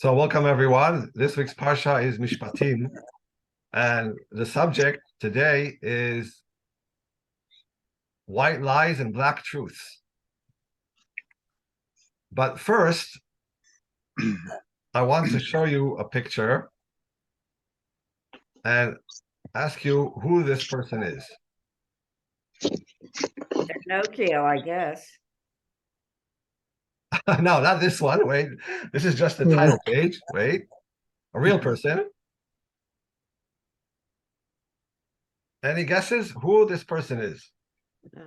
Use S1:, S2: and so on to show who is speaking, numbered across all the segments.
S1: So welcome everyone. This week's parsha is Mishpatim, and the subject today is white lies and black truths. But first, I want to show you a picture and ask you who this person is.
S2: Pinocchio, I guess.
S1: No, not this one. Wait, this is just the title page. Wait, a real person. Any guesses who this person is?
S2: No.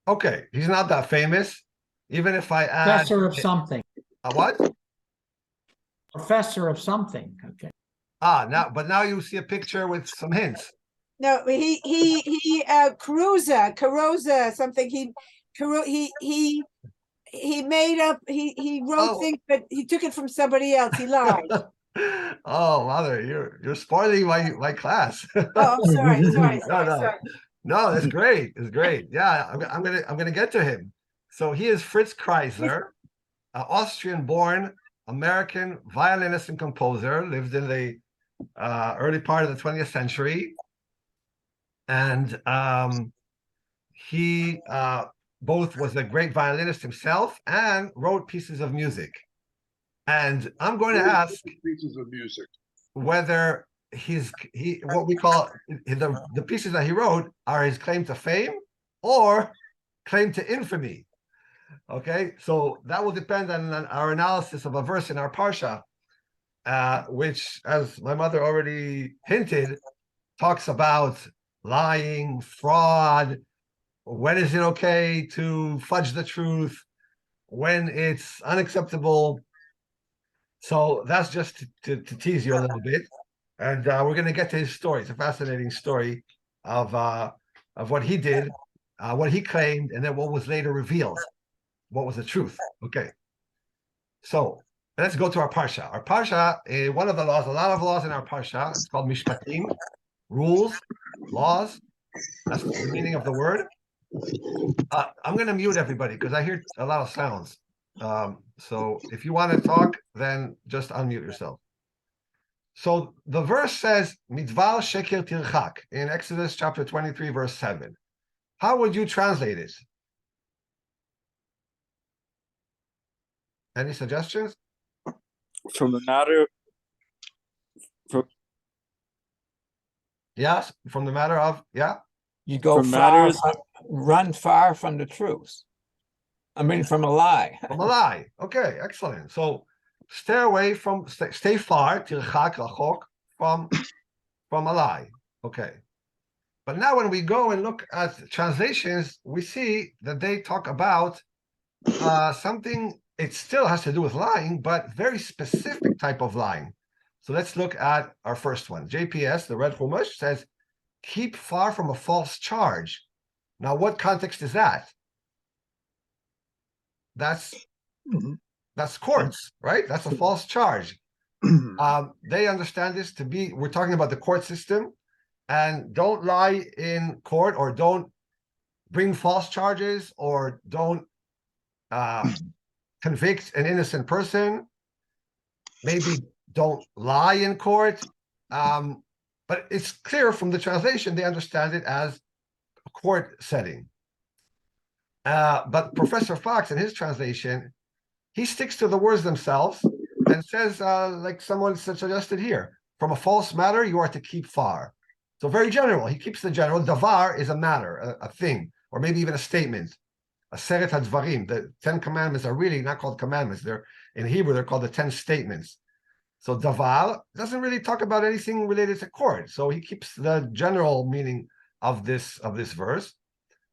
S1: Okay, he's not that famous. Even if I add
S3: Professor of something.
S1: a what?
S3: Professor of something. Okay.
S1: Now you see a picture with some hints.
S4: No, Carosa, something. He made up. He wrote things, but he took it from somebody else. He lied.
S1: Oh, mother, you're spoiling my class.
S4: Oh, I'm sorry.
S1: No, that's great. It's great. Yeah, I'm gonna get to him. So he is Fritz Kreisler, an Austrian-born American violinist and composer, lived in the early part of the 20th century, and he both was a great violinist himself and wrote pieces of music. And I'm going to ask
S5: pieces of music
S1: whether what we call the pieces that he wrote are his claim to fame or claim to infamy. Okay, so that will depend on our analysis of a verse in our parsha, which, as my mother already hinted, talks about lying, fraud. When is it okay to fudge the truth? When it's unacceptable? So that's just to tease you a little bit, and we're going to get to his story. It's a fascinating story of what he did, what he claimed, and then what was later revealed, what was the truth. Okay, so let's go to our parsha. Our parsha is one of the laws, a lot of laws in our parsha. It's called Mishpatim, rules, laws. That's the meaning of the word. I'm going to mute everybody because I hear a lot of sounds. So if you want to talk, then just unmute yourself. So the verse says, Midvar sheker tirchak, in Exodus chapter 23, verse 7. How would you translate it? Any suggestions?
S6: From the matter
S1: Yes, from the matter of, yeah.
S7: You go run far from the truth. I mean, from a lie.
S1: From a lie. Okay, excellent. So stay far, tirchak, rachok, from a lie. Okay. But now when we go and look at translations, we see that they talk about something, it still has to do with lying, but very specific type of lying. So let's look at our first one. JPS, the Red Chumash, says, keep far from a false charge. Now, what context is that? That's courts, right? That's a false charge. They understand this to be, we're talking about the court system, and don't lie in court, or don't bring false charges, or don't convict an innocent person. Maybe don't lie in court. But it's clear from the translation, they understand it as a court setting. But Professor Fox, in his translation, he sticks to the words themselves and says, like someone suggested here, from a false matter, you are to keep far. So very general. He keeps the general. Davar is a matter, a thing, or maybe even a statement. Aseret hadvarim. The 10 commandments are really not called commandments. In Hebrew, they're called the 10 statements. So davar doesn't really talk about anything related to court. So he keeps the general meaning of this verse.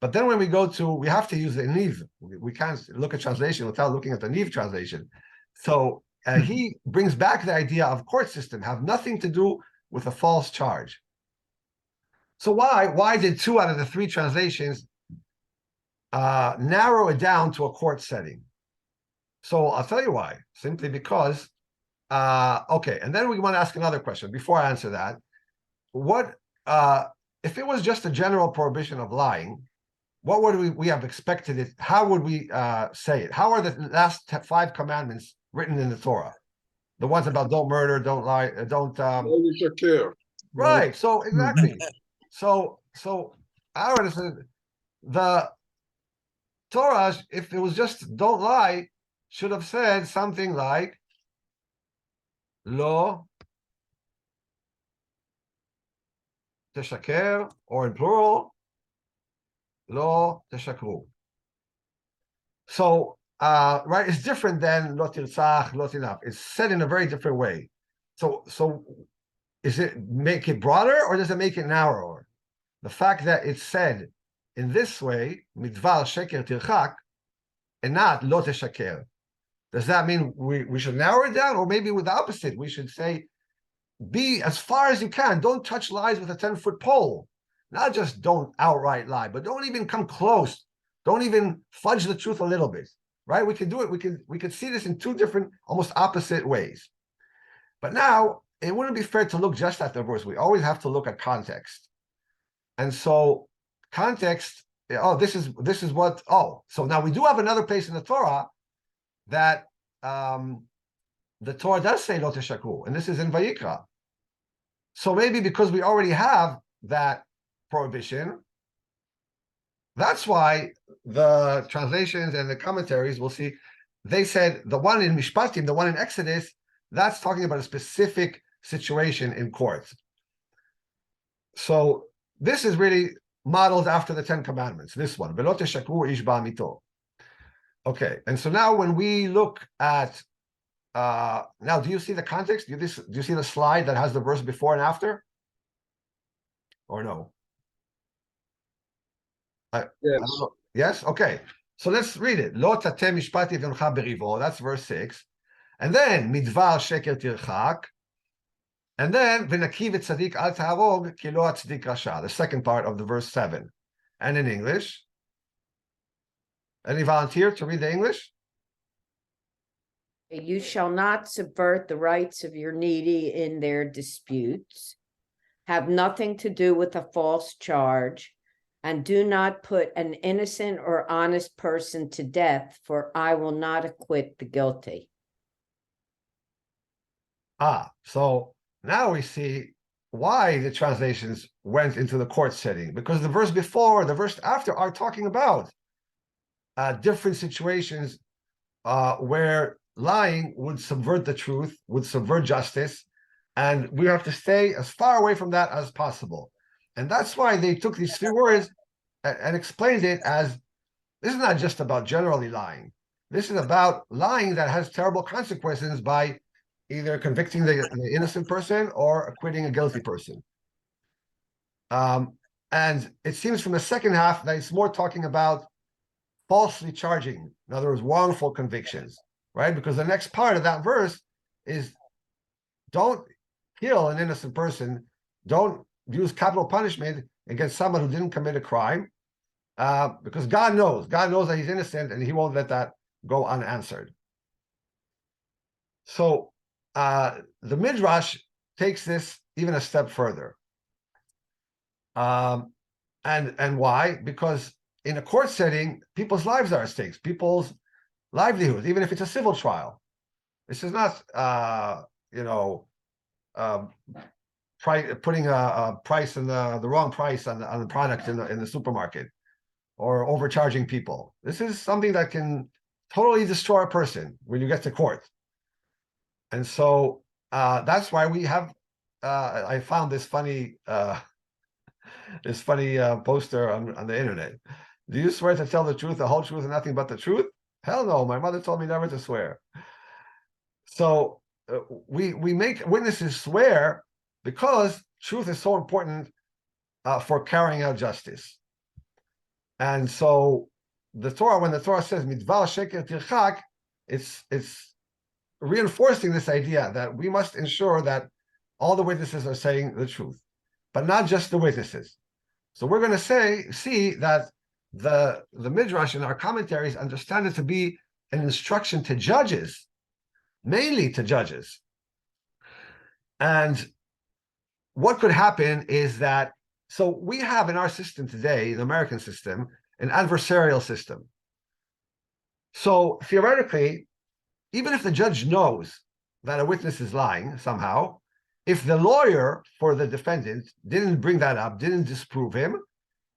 S1: But then when we have to use the Niv. We can't look at translation without looking at the Niv translation. So he brings back the idea of court system, have nothing to do with a false charge. So why did 2 out of the 3 translations narrow it down to a court setting? So I'll tell you why. Simply because, okay, and then we want to ask another question before I answer that. What if it was just a general prohibition of lying? what would we have expected it? How would we say it? How are the last 5 commandments written in the Torah? The ones about don't murder, don't lie, don't
S3: Always take care.
S1: right. So exactly. So Aaron said the Torah, if it was just don't lie, should have said something like lo teshaker, or in plural, lo teshakru. So right, it's different than lo tirtzach, lo tinaf. It's said in a very different way. So is it make it broader or does it make it narrower? The fact that it's said in this way, midvar sheker tirchak, and not lo teshaker, does that mean we should narrow it down, or maybe with the opposite? We should say, be as far as you can. Don't touch lies with a 10-foot pole. Not just don't outright lie, but don't even come close. Don't even fudge the truth a little bit. Right? We can do it. We could see this in 2 different, almost opposite ways. But now it wouldn't be fair to look just at the verse. We always have to look at context. And so context, this is what, so now we do have another place in the Torah that the Torah does say lo teshakru, and this is in Vayikra. So maybe because we already have that prohibition, that's why the translations and the commentaries, we'll see, they said the one in Mishpatim, the one in Exodus, that's talking about a specific situation in court. So this is really modeled after the 10 Commandments, this one. Velo teshakru ish ba'amito. Okay, and so now when we look at, now do you see the context? Do you see the slide that has the verse before and after? Or no?
S3: Yes.
S1: I don't know. Yes? Okay. So let's read it. Lo tateh mishpati v'ncha berivo. That's verse 6. And then midvar sheker tirchak. And then v'nakiv et tzadik al ta'arog ki lo atzadik rasha. The second part of the verse 7. And in English? Any volunteer to read the English?
S2: You shall not subvert the rights of your needy in their disputes, have nothing to do with a false charge, and do not put an innocent or honest person to death, for I will not acquit the guilty.
S1: So now we see why the translations went into the court setting, because the verse before, the verse after are talking about different situations where lying would subvert the truth, would subvert justice, and we have to stay as far away from that as possible. And that's why they took these 3 words and explained it as, this is not just about generally lying. This is about lying that has terrible consequences by either convicting the innocent person or acquitting a guilty person. And it seems from the second half that it's more talking about falsely charging, in other words, wrongful convictions, right? Because the next part of that verse is, don't kill an innocent person, don't use capital punishment against someone who didn't commit a crime, because God knows that he's innocent and he won't let that go unanswered. So the Midrash takes this even a step further. And why? Because in a court setting, people's lives are at stake, people's livelihoods, even if it's a civil trial. This is not, putting a price in the wrong price on the product in the supermarket, or overcharging people. This is something that can totally destroy a person when you get to court. And so that's why we have. I found this funny poster on the internet. Do you swear to tell the truth, the whole truth, and nothing but the truth? Hell no. My mother told me never to swear. So we make witnesses swear because truth is so important for carrying out justice. And so the Torah, when the Torah says midvar sheker tirchak, it's reinforcing this idea that we must ensure that all the witnesses are saying the truth, but not just the witnesses. So we're going to see that the Midrash in our commentaries understand it to be an instruction to judges, mainly to judges. And what could happen is that, so we have in our system today, the American system, an adversarial system. So theoretically, even if the judge knows that a witness is lying somehow, if the lawyer for the defendant didn't bring that up, didn't disprove him,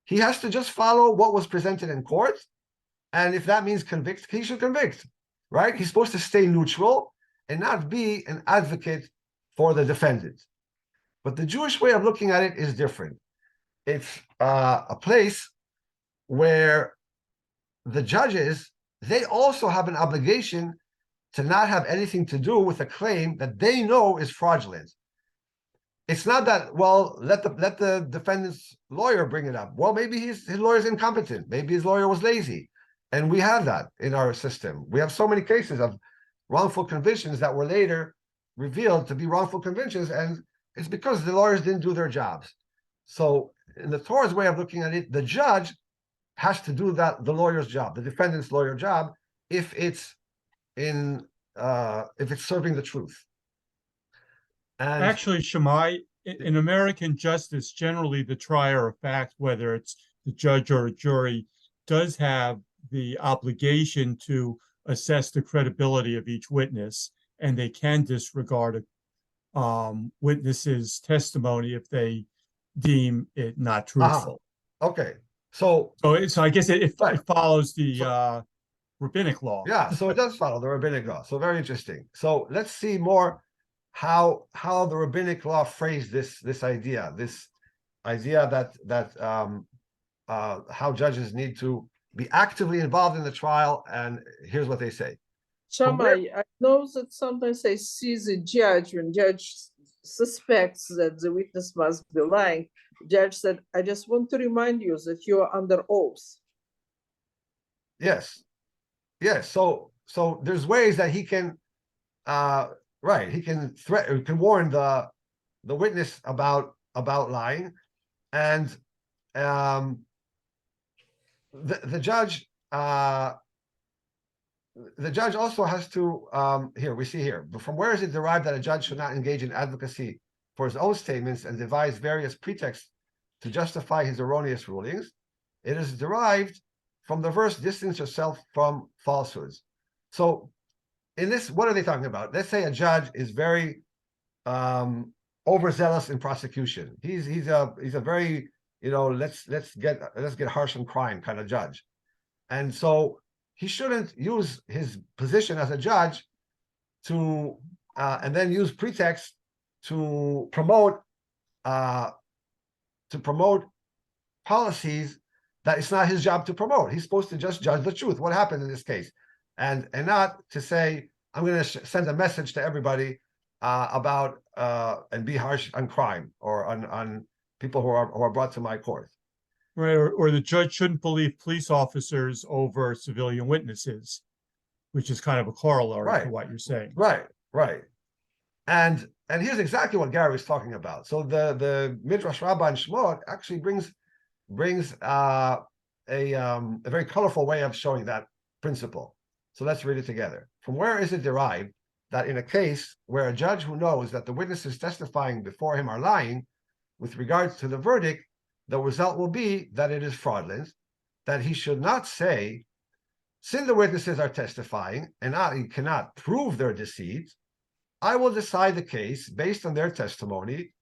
S1: he has to just follow what was presented in court. And if that means convict, he should convict, right? He's supposed to stay neutral and not be an advocate for the defendant. But the Jewish way of looking at it is different. It's a place where the judges, they also have an obligation to not have anything to do with a claim that they know is fraudulent. It's not that, well, let the defendant's lawyer bring it up. Well, maybe his lawyer's incompetent. Maybe his lawyer was lazy. And we have that in our system. We have so many cases of wrongful convictions that were later revealed to be wrongful convictions, and it's because the lawyers didn't do their jobs. So in the Torah's way of looking at it, the judge has to do the lawyer's job, the defendant's lawyer job, if it's serving the truth. And
S3: Actually, Shammai, in American justice, generally the trier of fact, whether it's the judge or a jury, does have the obligation to assess the credibility of each witness, and they can disregard a witness's testimony if they deem it not truthful.
S1: okay, so
S3: I guess it
S1: Right.
S3: follows the rabbinic law.
S1: yeah, so it does follow the rabbinic law. So very interesting. So let's see more how the rabbinic law phrased this idea that how judges need to be actively involved in the trial. And here's what they say.
S5: Shammai, I know that sometimes I see the judge, when judge suspects that the witness must be lying, judge said, I just want to remind you that you are under oath.
S1: Yes. So there's ways that he can he can warn the witness about lying, and the judge also has to from where is it derived that a judge should not engage in advocacy for his own statements and devise various pretexts to justify his erroneous rulings? It is derived from the verse, distance yourself from falsehoods. So in this, what are they talking about? Let's say a judge is very overzealous in prosecution. He's a very, let's get harsh on crime kind of judge. And so he shouldn't use his position as a judge to and then use pretext to promote policies that it's not his job to promote. He's supposed to just judge the truth. What happened in this case? And not to say, I'm going to send a message to everybody about and be harsh on crime or on people who are brought to my court.
S3: Right, or the judge shouldn't believe police officers over civilian witnesses, which is kind of a corollary to what you're saying. Right.
S1: And here's exactly what Gary is talking about. So the Midrash Rabbah and Shemot actually brings a very colorful way of showing that principle. So let's read it together. From where is it derived that in a case where a judge who knows that the witnesses testifying before him are lying, with regards to the verdict, the result will be that it is fraudulent, that he should not say, since the witnesses are testifying and he cannot prove their deceit, I will decide the case based on their testimony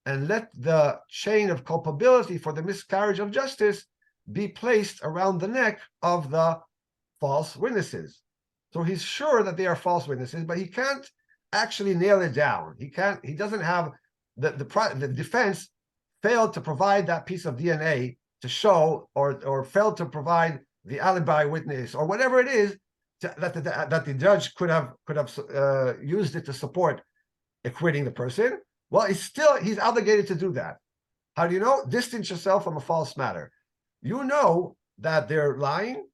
S1: and let the chain of culpability for the miscarriage of justice be placed around the neck of the false witnesses. So he's sure that they are false witnesses, but he can't actually nail it down. He doesn't have the defense failed to provide that piece of DNA to show, or failed to provide the alibi witness, or whatever it is that the judge could have used it to support acquitting the person. Well, he's obligated to do that. How do you know? Distance yourself from a false matter. You know that they're lying,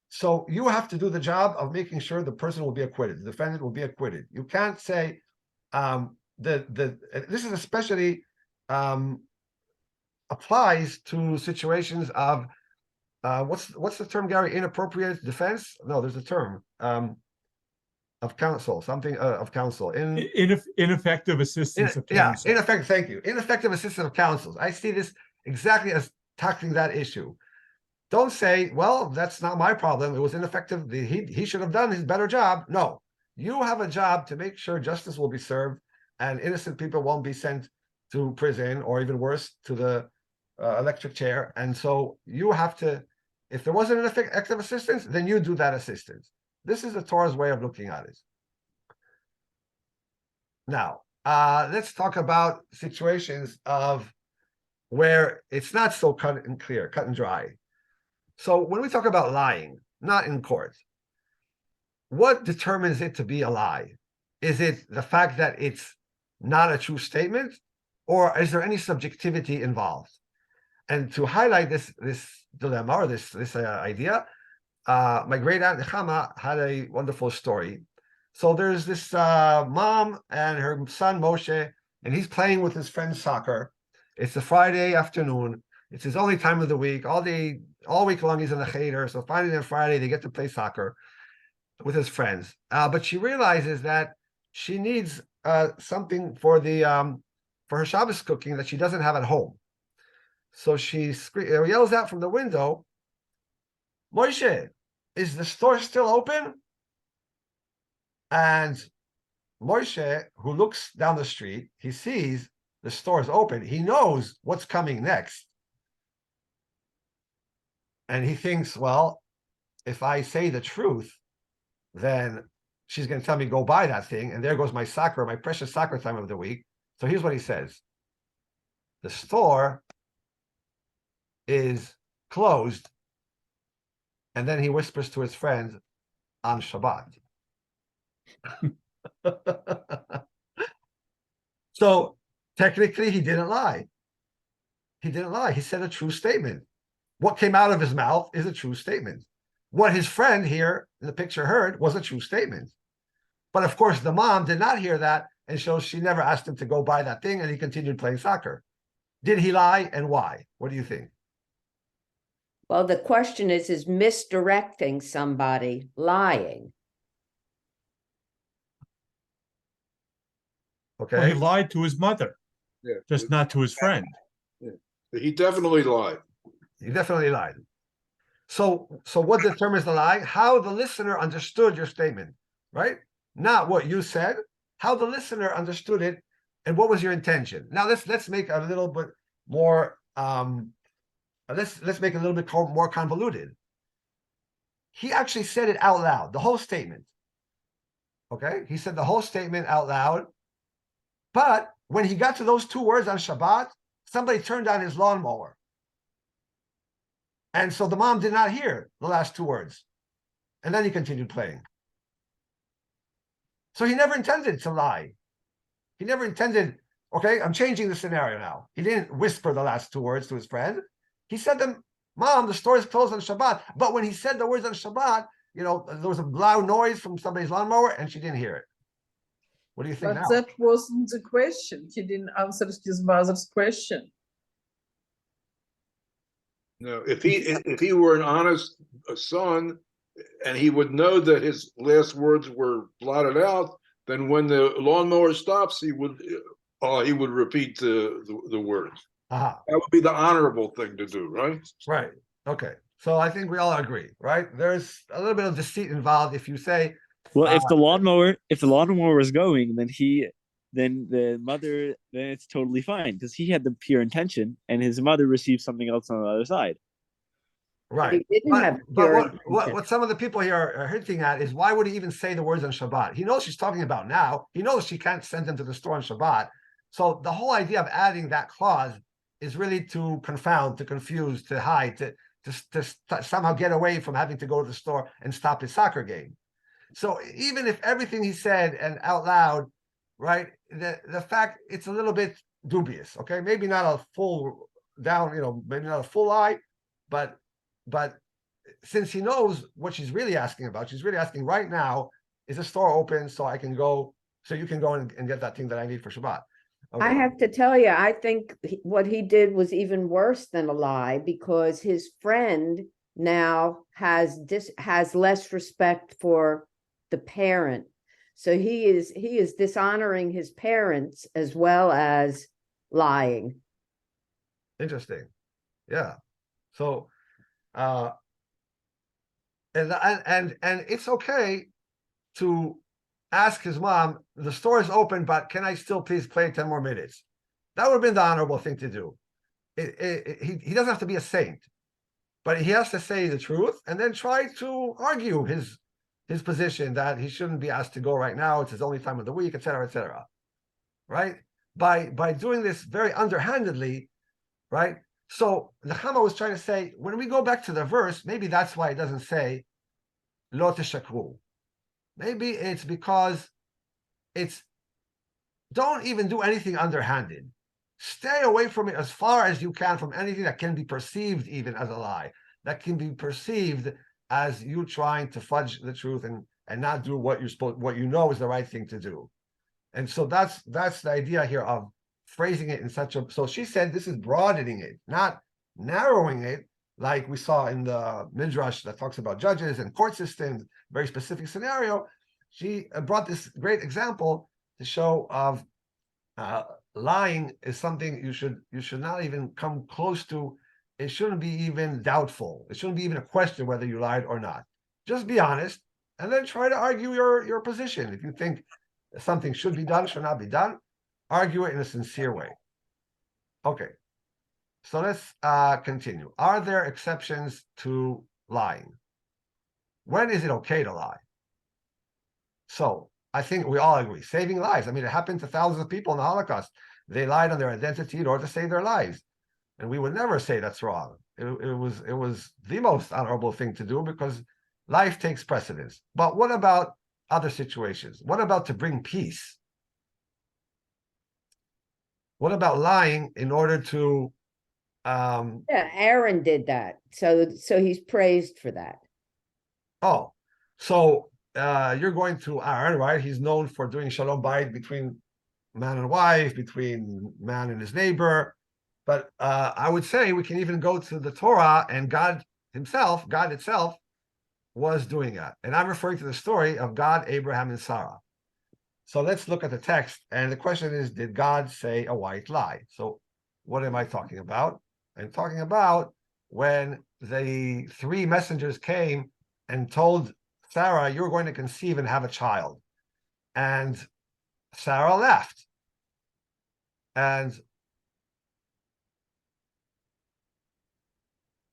S1: so you have to do the job of making sure the person will be acquitted, the defendant will be acquitted. You can't say this is especially applies to situations of what's the term, Gary? Inappropriate defense? No, there's a term of counsel, something of counsel.
S3: Ineffective assistance of counsel.
S1: Yeah, ineffective. Thank you. Ineffective assistance of counsel. I see this exactly as tackling that issue. Don't say, well, that's not my problem. It was ineffective. He should have done his better job. No, you have a job to make sure justice will be served and innocent people won't be sent to prison or even worse, to the electric chair. And so you have to, if there wasn't an effective assistance, then you do that assistance. This is the Torah's way of looking at it. Now, let's talk about situations of where it's not so cut and dry. So when we talk about lying, not in court, what determines it to be a lie? Is it the fact that it's not a true statement, or is there any subjectivity involved? And to highlight this dilemma or this idea, my great aunt Nechama had a wonderful story. So there's this mom and her son Moshe, and he's playing with his friend's soccer. It's a Friday afternoon. It's his only time of the week. All week long he's in the cheder. So finally on Friday they get to play soccer with his friends. But she realizes that she needs something for her Shabbos cooking that she doesn't have at home. So she yells out from the window, "Moshe, is the store still open?" And Moshe, who looks down the street, he sees the store is open. He knows what's coming next. And he thinks, well, if I say the truth, then she's going to tell me go buy that thing. And there goes my soccer, my precious soccer time of the week. So here's what he says. The store is closed. And then he whispers to his friend on Shabbat. So technically he didn't lie. He didn't lie. He said a true statement. What came out of his mouth is a true statement. What his friend here in the picture heard was a true statement. But of course, the mom did not hear that, and so she never asked him to go buy that thing, and he continued playing soccer. Did he lie, and why? What do you think?
S2: Well, the question is misdirecting somebody lying?
S3: Well, he
S1: Okay.
S3: lied to his mother,
S8: Yeah.
S3: just not to his friend.
S8: He definitely lied.
S1: He definitely lied. So what determines the lie? How the listener understood your statement, right? Not what you said, how the listener understood it, and what was your intention. Now let's make a little bit more let's make it a little bit more convoluted. He actually said it out loud, the whole statement. Okay, he said the whole statement out loud, but when he got to those two words on Shabbat, somebody turned on his lawnmower. And so the mom did not hear the last two words. And then he continued playing. So he never intended to lie. He never intended, okay, I'm changing the scenario now. He didn't whisper the last two words to his friend. He said them, Mom, the store is closed on Shabbat. But when he said the words on Shabbat, there was a loud noise from somebody's lawnmower and she didn't hear it. What do you think
S5: But
S1: now?
S5: that wasn't the question. He didn't answer his mother's question.
S8: No, if he were an honest son, and he would know that his last words were blotted out, then when the lawnmower stops, he would repeat the words.
S1: Aha.
S8: That would be the honorable thing to do, right?
S1: Right. Okay. So I think we all agree, right? There's a little bit of deceit involved if you say,
S6: Well, if the lawnmower was going, then the mother, then it's totally fine because he had the pure intention, and his mother received something else on the other side.
S1: right.
S2: He didn't have
S1: But
S2: pure
S1: what
S2: intention.
S1: some of the people here are hinting at is why would he even say the words on Shabbat? He knows she's talking about now. He knows she can't send him to the store on Shabbat. So the whole idea of adding that clause is really to confound, to confuse, to hide, to somehow get away from having to go to the store and stop his soccer game. So even if everything he said and out loud, right, the fact it's a little bit dubious, okay? Maybe not a full down, maybe not a full lie, but since he knows what she's really asking about, she's really asking right now, is the store open so I can go, so you can go and get that thing that I need for Shabbat? Okay.
S2: I have to tell you, I think what he did was even worse than a lie because his friend now has less respect for the parent. So he is dishonoring his parents as well as lying.
S1: Interesting. Yeah. So And it's okay to ask his mom, the store is open, but can I still please play 10 more minutes? That would have been the honorable thing to do. He doesn't have to be a saint, but he has to say the truth and then try to argue his position that he shouldn't be asked to go right now. It's his only time of the week, etc., etc. Right? By doing this very underhandedly, right? So the Chama was trying to say, when we go back to the verse, maybe that's why it doesn't say lo teshakru. Maybe it's because it's don't even do anything underhanded. Stay away from it as far as you can from anything that can be perceived even as a lie, that can be perceived as you trying to fudge the truth and not do what you're supposed, what you know is the right thing to do. And so that's the idea here of phrasing it in such a, so she said this is broadening it, not narrowing it, like we saw in the Midrash that talks about judges and court systems, very specific scenario. She brought this great example to show of lying is something you should not even come close to. It shouldn't be even doubtful. It shouldn't be even a question whether you lied or not. Just be honest and then try to argue your position. If you think something should be done, should not be done, argue it in a sincere way. Okay, so let's continue. Are there exceptions to lying? When is it okay to lie? So I think we all agree, saving lives. I mean, it happened to thousands of people in the Holocaust. They lied on their identity in order to save their lives. And we would never say that's wrong. It was the most honorable thing to do because life takes precedence. But what about other situations? What about to bring peace? What about lying in order to
S2: Yeah, Aaron did that. So he's praised for that.
S1: Oh, so you're going to Aaron, right? He's known for doing shalom bayit between man and wife, between man and his neighbor. But I would say we can even go to the Torah, and God itself was doing that. And I'm referring to the story of God, Abraham, and Sarah. So let's look at the text. And the question is, did God say a white lie? So what am I talking about? I'm talking about when the three messengers came and told Sarah, you're going to conceive and have a child. And Sarah left. And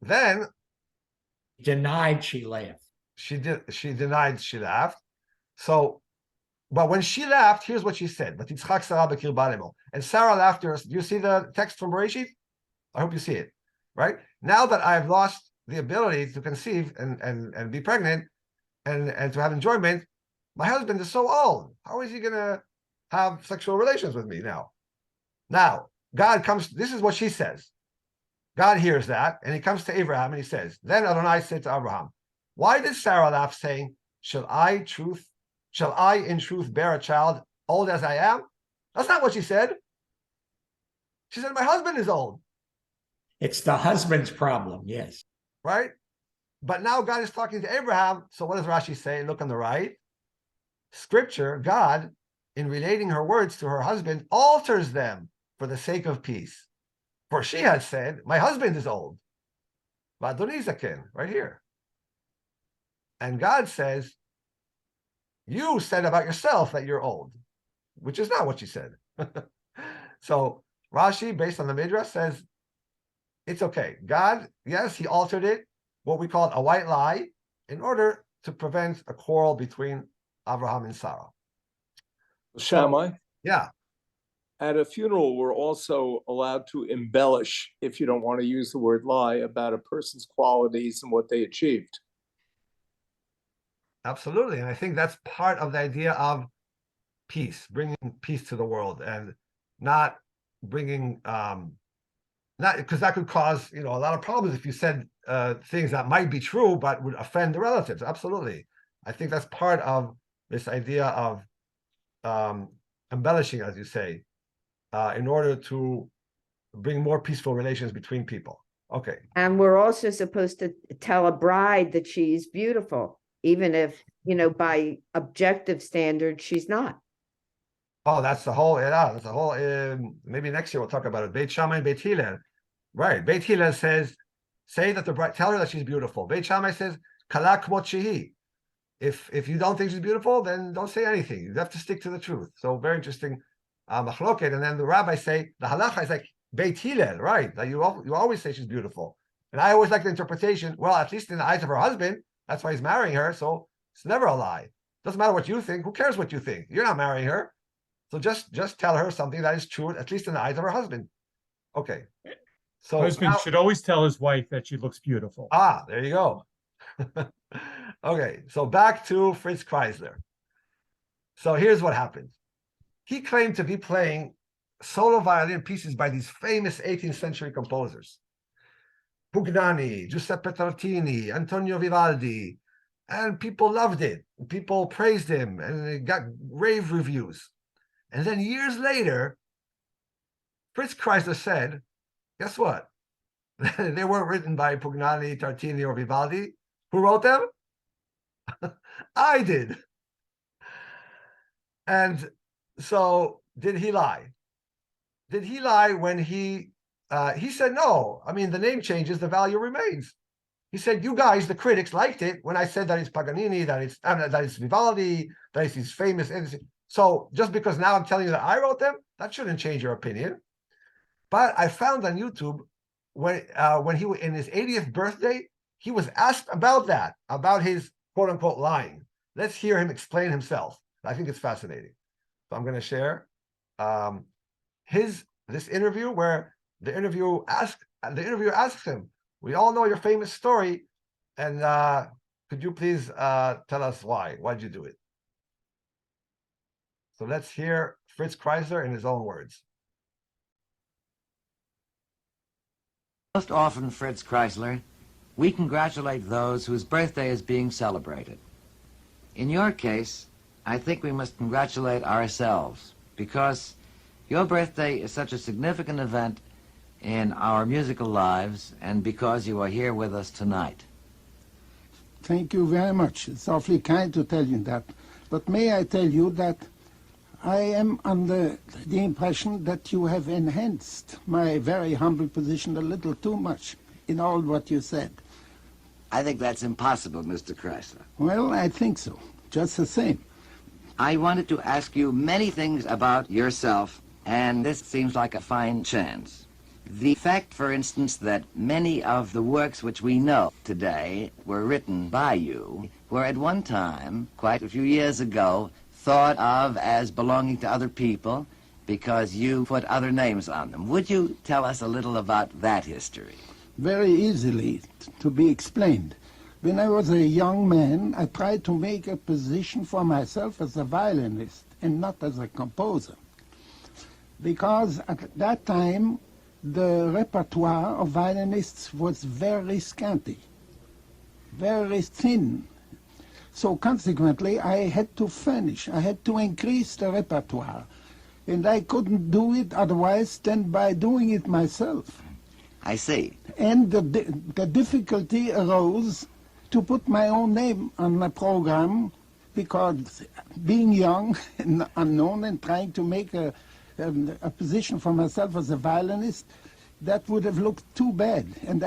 S1: then
S9: denied she left.
S1: She denied she left. So, but when she left, here's what she said. But Yitzchak Sarah b'kir balemo. And Sarah left her. Do you see the text from Bereshit? I hope you see it. Right? Now that I've lost the ability to conceive and be pregnant and to have enjoyment, my husband is so old. How is he gonna have sexual relations with me now? Now, God comes, this is what she says. God hears that, and he comes to Abraham and he says, then Adonai said to Abraham, why did Sarah laugh, saying, shall I in truth bear a child old as I am? That's not what she said. She said, my husband is old.
S9: It's the husband's problem, yes.
S1: Right? But now God is talking to Abraham. So what does Rashi say? Look on the right. Scripture, God, in relating her words to her husband, alters them for the sake of peace. For she had said, my husband is old. Vadonizakin, right here. And God says, you said about yourself that you're old, which is not what she said. So Rashi, based on the Midrash, says, it's okay. God, yes, he altered it, what we call a white lie, in order to prevent a quarrel between Abraham and Sarah.
S10: Shammai?
S1: Yeah.
S10: At a funeral, we're also allowed to embellish, if you don't want to use the word lie, about a person's qualities and what they achieved.
S1: Absolutely. And I think that's part of the idea of peace, bringing peace to the world, and not bringing, not because that could cause, a lot of problems if you said things that might be true, but would offend the relatives. Absolutely. I think that's part of this idea of embellishing, as you say, in order to bring more peaceful relations between people. Okay.
S2: And we're also supposed to tell a bride that she's beautiful, even if, by objective standards, she's not.
S1: Oh, that's the whole, that's the whole, maybe next year we'll talk about it. Beit Shammai and Beit Hillel. Right. Beit Hillel says say that the bride, tell her that she's beautiful. Beit Shammai says, Kala kmot shehi. If you don't think she's beautiful, then don't say anything. You have to stick to the truth. So very interesting machloket. And then the rabbis say, the halacha is like Beit Hillel, right? That you always say she's beautiful. And I always like the interpretation, well, at least in the eyes of her husband, that's why he's marrying her. So it's never a lie. Doesn't matter what you think. Who cares what you think? You're not marrying her. So just tell her something that is true, at least in the eyes of her husband. Okay. So
S3: Husband
S1: now,
S3: should always tell his wife that she looks beautiful.
S1: there you go. Okay, so back to Fritz Kreisler. So here's what happened. He claimed to be playing solo violin pieces by these famous 18th century composers. Pugnani, Giuseppe Tartini, Antonio Vivaldi, and people loved it. People praised him, and it got rave reviews. And then years later, Fritz Kreisler said, guess what? They weren't written by Pugnani, Tartini, or Vivaldi. Who wrote them? I did. And so did he lie? Did he lie when he said no? I mean, the name changes, the value remains. He said, you guys, the critics, liked it when I said that it's Paganini, that it's Vivaldi, that it's these famous. So just because now I'm telling you that I wrote them, that shouldn't change your opinion. But I found on YouTube when he was in his 80th birthday, he was asked about that, about his quote unquote lying. Let's hear him explain himself. I think it's fascinating. So I'm going to share this interview where the interviewer asks him, we all know your famous story, and could you please tell us why? Why'd you do it? So let's hear Fritz Kreisler in his own words.
S11: Most often, Fritz Kreisler, we congratulate those whose birthday is being celebrated. In your case, I think we must congratulate ourselves, because your birthday is such a significant event in our musical lives, and because you are here with us tonight.
S12: Thank you very much. It's awfully kind to tell you that. But may I tell you that I am under the impression that you have enhanced my very humble position a little too much in all what you said.
S11: I think that's impossible, Mr. Kreisler.
S12: Well, I think so, just the same.
S11: I wanted to ask you many things about yourself, and this seems like a fine chance. The fact, for instance, that many of the works which we know today were written by you were at one time, quite a few years ago, thought of as belonging to other people because you put other names on them. Would you tell us a little about that history?
S12: Very easily to be explained. When I was a young man, I tried to make a position for myself as a violinist and not as a composer. Because at that time, the repertoire of violinists was very scanty, very thin. So consequently, I had to furnish, I had to increase the repertoire. And I couldn't do it otherwise than by doing it myself.
S11: I see.
S12: And the difficulty arose to put my own name on the program, because being young and unknown and trying to make a position for myself as a violinist, that would have looked too bad, and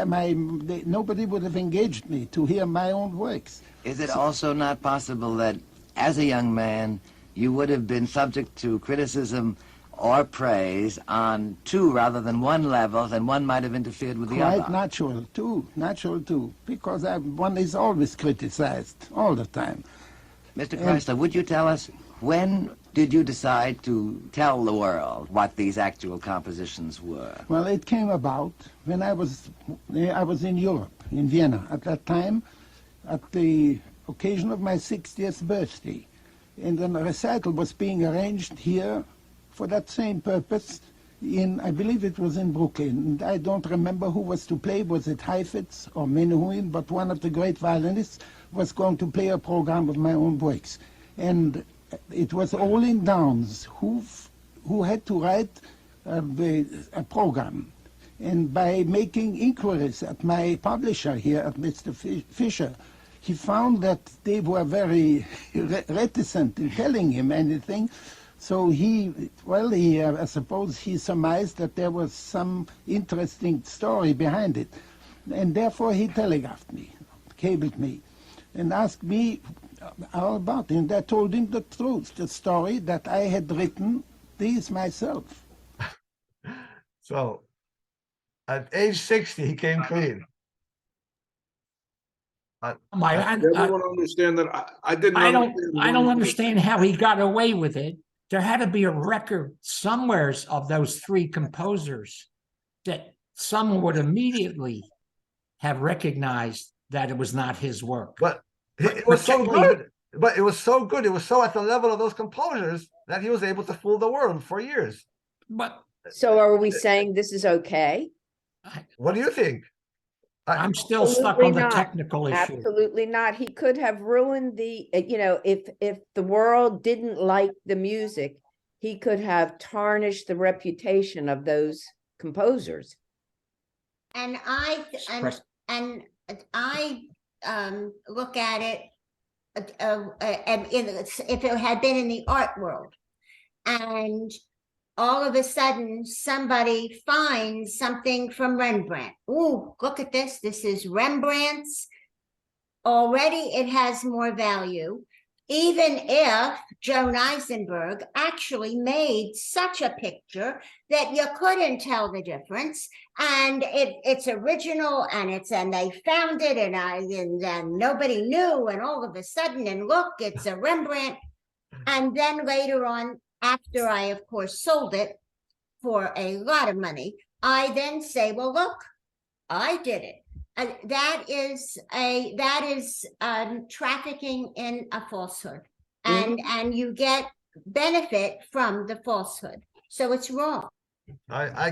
S12: nobody would have engaged me to hear my own works.
S11: Is it also not possible that, as a young man, you would have been subject to criticism or praise on two rather than one levels, and one might have interfered with the other?
S12: Quite natural too, because one is always criticized, all the time.
S11: Mr. Kreisler, would you tell us, when did you decide to tell the world what these actual compositions were?
S12: Well, it came about when I was in Europe, in Vienna, at that time, at the occasion of my 60th birthday. And then a recital was being arranged here for that same purpose I believe it was in Brooklyn. And I don't remember who was to play. Was it Heifetz or Menuhin? But one of the great violinists was going to play a program of my own works. And it was Olin Downs who had to write a program. And by making inquiries at my publisher here, at Mr. Fisher, he found that they were very reticent in telling him anything. So I suppose he surmised that there was some interesting story behind it. and therefore he telegraphed me, cabled me, and asked me all about it. And I told him the truth, the story that I had written these myself.
S1: So at age 60, he came clean.
S8: Everyone understand that I didn't.
S9: I
S8: understand
S9: don't understand how he got away with it. There had to be a record somewheres of those three composers that someone would immediately have recognized that it was not his work.
S1: But it was so good. But it was so good. It was so at the level of those composers that he was able to fool the world for years.
S9: But
S2: So are we saying this is okay?
S1: What do you think?
S9: I'm still stuck on the technical issue.
S2: Absolutely not. He could have ruined the, if the world didn't like the music, he could have tarnished the reputation of those composers.
S13: And I look at it if it had been in the art world, and all of a sudden somebody finds something from Rembrandt. Ooh, look at this. This is Rembrandt's. Already it has more value. Even if Joan Eisenberg actually made such a picture that you couldn't tell the difference, and it's original, and they found it, and nobody knew, and all of a sudden, and look, it's a Rembrandt. And then later on, after I, of course, sold it for a lot of money, I then say, well, look, I did it. That is trafficking in a falsehood, and you get benefit from the falsehood. So it's wrong.
S1: I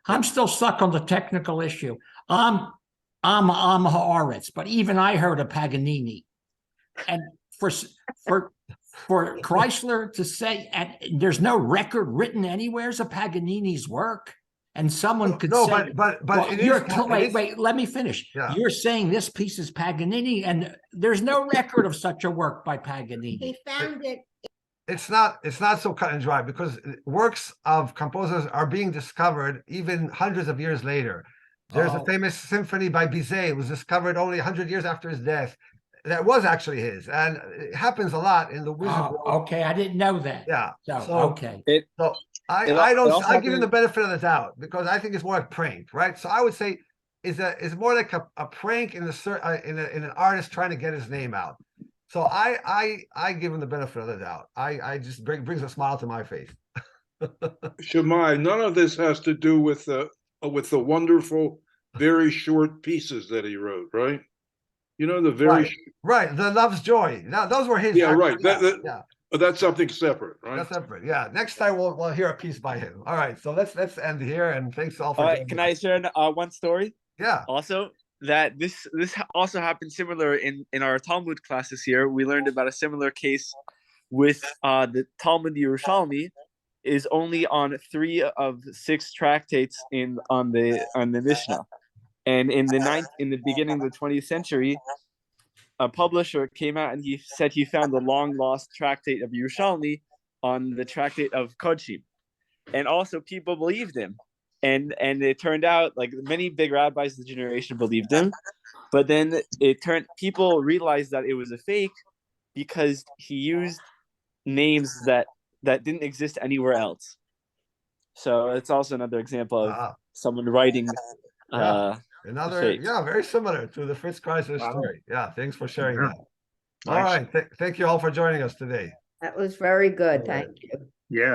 S9: I'm still stuck on the technical issue. I'm Haaretz, but even I heard of Paganini, and for Kreisler to say, and there's no record written anywheres of Paganini's work, and someone could say,
S1: but
S9: wait, let me finish.
S1: Yeah.
S9: You're saying this piece is Paganini, and there's no record of such a work by Paganini.
S13: He found it.
S1: It's not so cut and dry, because works of composers are being discovered even hundreds of years later. There's a famous symphony by Bizet. It was discovered only 100 years after his death. That was actually his, and it happens a lot in the wizard world.
S9: Okay, I didn't know that.
S1: Yeah.
S9: Okay.
S1: I give him the benefit of the doubt, because I think it's more like prank, right? So I would say it's more like a prank in an artist trying to get his name out. So I give him the benefit of the doubt. I just brings a smile to my face.
S8: Shammai, none of this has to do with the wonderful, very short pieces that he wrote, right? You know, the
S1: the Love's Joy. Now those were his.
S8: Yeah, right.
S1: Yeah.
S8: That's something separate, right?
S1: That's separate. Yeah. Next time we'll hear a piece by him. All right. So let's end here, and thanks all for.
S6: All right. Can I share one story?
S1: Yeah.
S6: Also, that this also happened similar in our Talmud classes here. We learned about a similar case with the Talmud Yerushalmi is only on 3 of 6 tractates on the Mishnah. And in the beginning of the 20th century, a publisher came out and he said he found the long lost tractate of Yerushalmi on the tractate of Kodshim. And also people believed him. And it turned out, like, many big rabbis of the generation believed him. But then people realized that it was a fake because he used names that didn't exist anywhere else. So it's also another example of someone writing
S1: very similar to the Fritz Kreisler story. Yeah, thanks for sharing that. All right, thank you all for joining us today.
S2: That was very good. Thank you.